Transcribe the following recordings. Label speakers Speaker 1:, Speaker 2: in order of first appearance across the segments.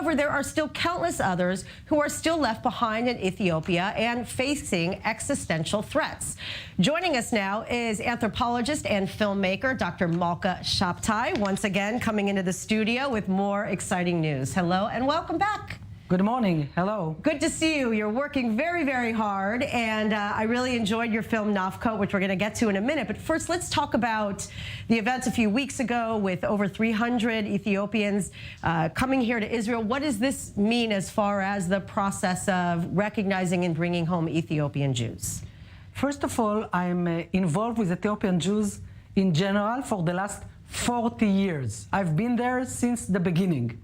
Speaker 1: However, there are still countless others who are still left behind in Ethiopia and facing existential threats. Joining us now is anthropologist and filmmaker Dr. Malka Shabtay, once again coming into the studio with more exciting news. Hello and welcome back.
Speaker 2: Good morning. Hello.
Speaker 1: Good to see you. You're working very, very hard, and I really enjoyed your film Nafkot, which we're going to get to in a minute. But first, let's talk about the events a few weeks ago with over 300 Ethiopians coming here to Israel. What does this mean as far as the process of recognizing and bringing home Ethiopian Jews?
Speaker 2: First of all, I'm involved with Ethiopian Jews in general for the last 40 years. I've been there since the beginning.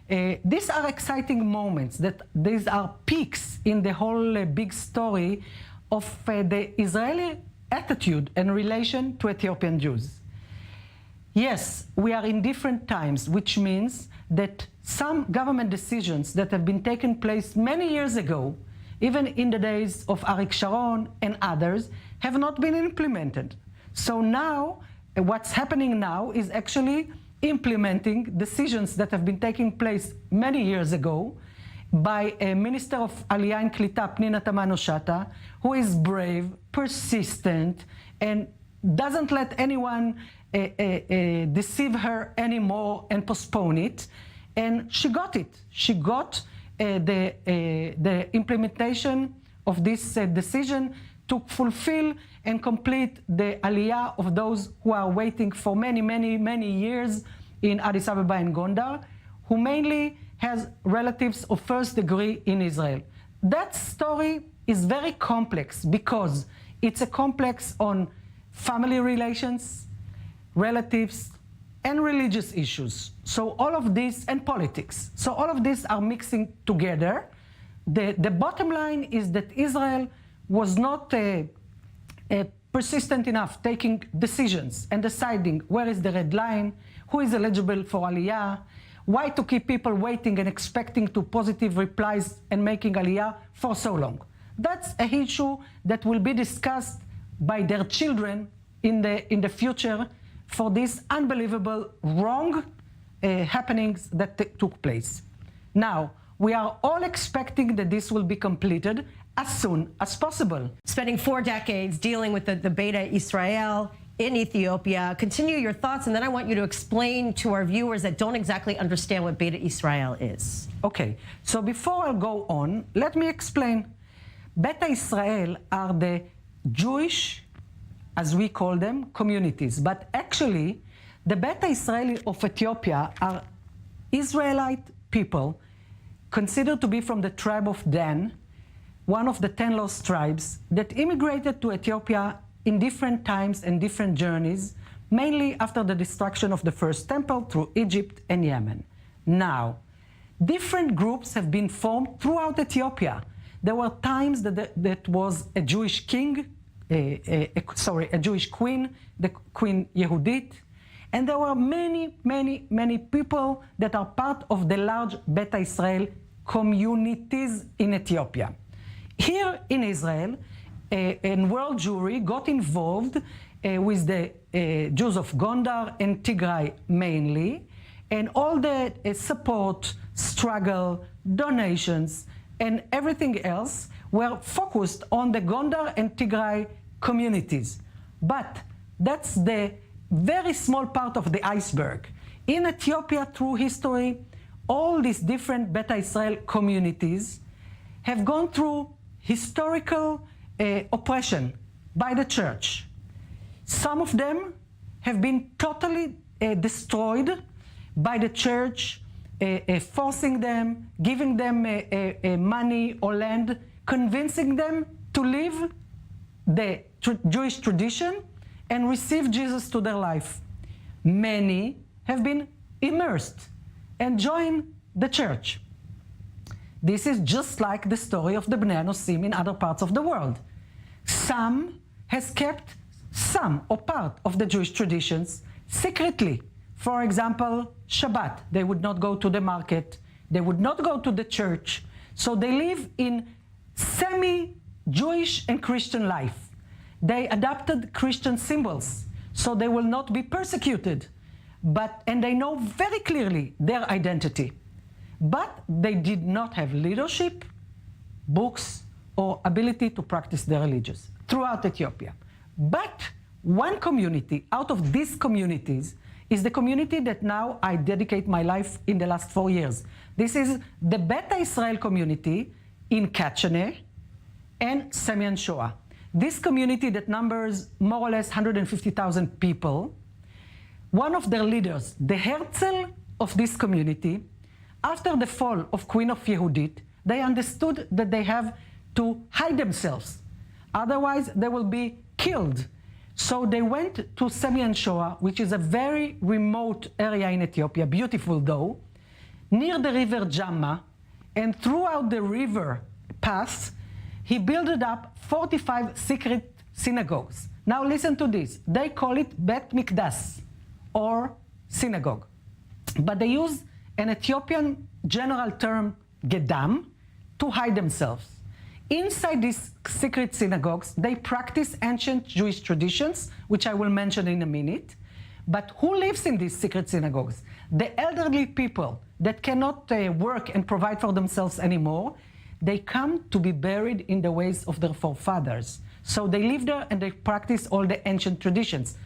Speaker 2: These are exciting moments, these are peaks in the whole big story of the Israeli attitude and relation to Ethiopian Jews. Yes, we are in different times, which means that some government decisions that have been taken place many years ago, even in the days of Arik Sharon and others, have not been implemented. So now, what's happening now is actually implementing decisions that have been taking place many years ago by a Minister of Aliyah and Klita, Pnina Tamano-Shata, who is brave, persistent, and doesn't let anyone deceive her anymore and postpone it. And she got it. She got the implementation of this decision to fulfill and complete the aliyah of those who are waiting for many, many, many years in Addis Ababa and Gondar, who mainly has relatives of first degree in Israel. That story is very complex because it's a complex on family relations, relatives, and religious issues. So all of this, and politics. So all of these are mixing together. The bottom line is that Israel was not persistent enough taking decisions and deciding where is the red line, who is eligible for aliyah, why to keep people waiting and expecting to positive replies and making aliyah for so long. That's a issue that will be discussed by their children in the future for these unbelievable wrong happenings that took place. Now, we are all expecting that this will be completed as soon as possible.
Speaker 1: Spending 4 decades dealing with the Beta Israel in Ethiopia, continue your thoughts, and then I want you to explain to our viewers that don't exactly understand what Beta Israel is.
Speaker 2: Okay, so before I go on, let me explain. Beta Israel are the Jewish, as we call them, communities, but actually the Beta Israel of Ethiopia are Israelite people considered to be from the tribe of Dan, one of the 10 lost tribes that immigrated to Ethiopia in different times and different journeys, mainly after the destruction of the first temple through Egypt and Yemen. Now, different groups have been formed throughout Ethiopia. There were times that was a Jewish king, a Jewish queen, the Queen Yehudit, and there were many, many, many people that are part of the large Beta Israel communities in Ethiopia. Here in Israel, a world Jewry got involved with the Jews of Gondar and Tigray mainly, and all the support, struggle, donations, and everything else were focused on the Gondar and Tigray communities. But that's the very small part of the iceberg. In Ethiopia, through history, all these different Beta Israel communities have gone through historical oppression by the church. Some of them have been totally destroyed by the church, forcing them, giving them money or land, convincing them to leave the Jewish tradition and receive Jesus to their life. Many have been immersed and joined the church. This is just like the story of the Bnei Anosim in other parts of the world. Some has kept some or part of the Jewish traditions secretly. For example, Shabbat. They would not go to the market. They would not go to the church. So they live in semi-Jewish and Christian life. They adopted Christian symbols, so they will not be persecuted. And they know very clearly their identity. but they did not have leadership, books, or ability to practice their religions throughout Ethiopia. But one community out of these communities is the community that now I dedicate my life in the last 4 years. This is the Beta Israel community in Kachane and Semyon Shoah. This community that numbers more or less 150,000 people, one of their leaders, the Herzl of this community, after the fall of Queen of Yehudit, they understood that they have to hide themselves. Otherwise, they will be killed. So they went to Semyon Shoah, which is a very remote area in Ethiopia, beautiful though, near the river Jamma, and throughout the river paths, he built up 45 secret synagogues. Now listen to this. They call it Bet Mikdash, or synagogue. But they use an Ethiopian general term, Gedam, to hide themselves. Inside these secret synagogues, they practice ancient Jewish traditions, which I will mention in a minute. But who lives in these secret synagogues? The elderly people that cannot work and provide for themselves anymore, they come to be buried in the ways of their forefathers. So they live there and they practice all the ancient traditions,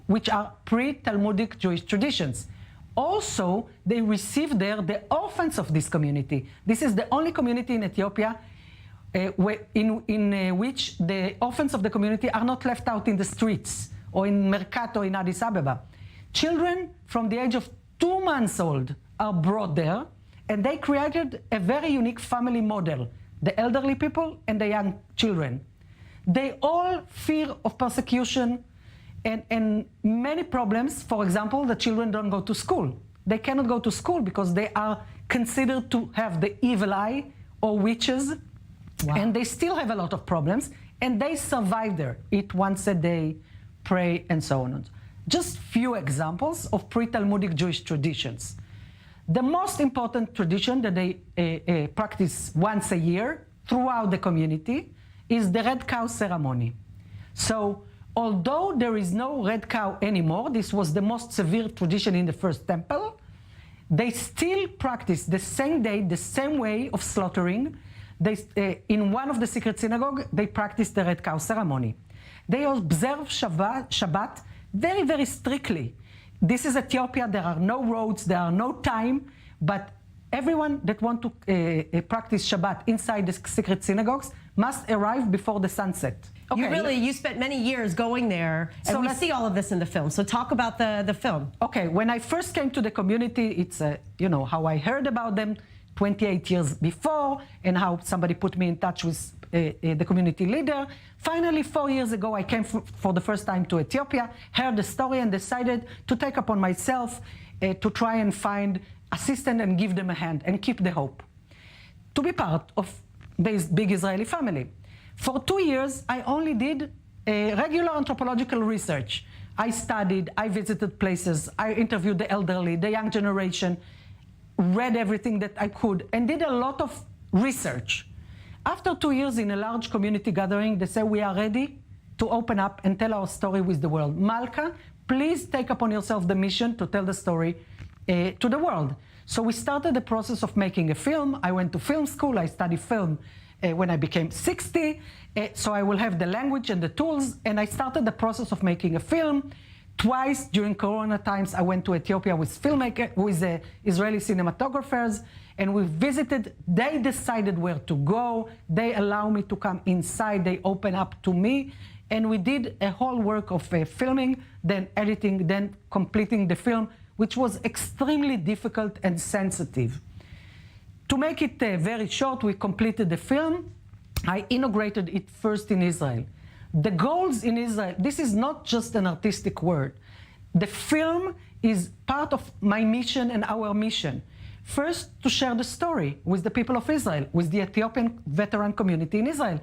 Speaker 2: which are pre-Talmudic Jewish traditions. Also, they receive there the orphans of this community. This is the only community in Ethiopia in which the orphans of the community are not left out in the streets or in Mercato in Addis Ababa. Children from the age of 2 months old are brought there, and they created a very unique family model, the elderly people and the young children. They all fear of persecution and many problems. For example, the children don't go to school. They cannot go to school because they are considered to have the evil eye or witches. Wow. And they still have a lot of problems, and they survive there, eat once a day, pray, and so on. Just few examples of pre-Talmudic Jewish traditions. The most important tradition that they practice once a year throughout the community is the red cow ceremony. So although there is no red cow anymore, this was the most severe tradition in the first temple, they still practice the same day, the same way of slaughtering. In one of the secret synagogues, they practice the red cow ceremony. They observe Shabbat very, very strictly. This is Ethiopia. There are no roads, there are no time, but everyone that wants to practice Shabbat inside the secret synagogues must arrive before the sunset.
Speaker 1: Okay. You spent many years going there, and so we see all of this in the film. So talk about the film.
Speaker 2: Okay, when I first came to the community, it's how I heard about them 28 years before, and how somebody put me in touch with the community leader. Finally, 4 years ago, I came for the first time to Ethiopia, heard the story, and decided to take upon myself to try and find assistance and give them a hand and keep the hope to be part of this big Israeli family. For 2 years, I only did regular anthropological research. I studied, I visited places, I interviewed the elderly, the young generation, read everything that I could, and did a lot of research. After 2 years in a large community gathering, they said, we are ready to open up and tell our story with the world. Malka, please take upon yourself the mission to tell the story to the world. So we started the process of making a film. I went to film school. I studied film when I became 60. So I will have the language and the tools. And I started the process of making a film. Twice during Corona times, I went to Ethiopia with Israeli cinematographers, and we visited. They decided where to go. They allow me to come inside. They open up to me, and we did a whole work of filming, then editing, then completing the film, which was extremely difficult and sensitive. To make it very short, we completed the film. I inaugurated it first in Israel. The goals in Israel, this is not just an artistic word. The film is part of my mission and our mission. First, to share the story with the people of Israel, with the Ethiopian veteran community in Israel.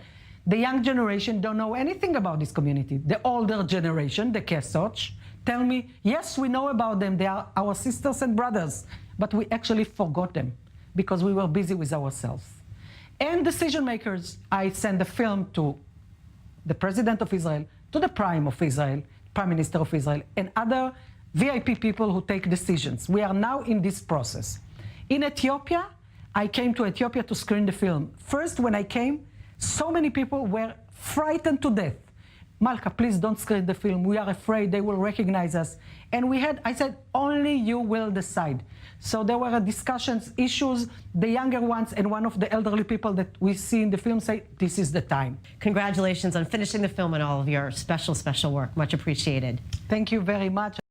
Speaker 2: The young generation don't know anything about this community. The older generation, the Kesoch, tell me, yes, we know about them. They are our sisters and brothers, but we actually forgot them because we were busy with ourselves. And decision makers, I send the film to the President of Israel, to the Prime of Israel, Prime Minister of Israel, and other VIP people who take decisions. We are now in this process. In Ethiopia, I came to Ethiopia to screen the film. First, when I came, so many people were frightened to death. Malka, please don't screen the film. We are afraid they will recognize us. And I said, only you will decide. So there were discussions, issues, the younger ones, and one of the elderly people that we see in the film say, this is the time.
Speaker 1: Congratulations on finishing the film and all of your special, special work. Much appreciated.
Speaker 2: Thank you very much.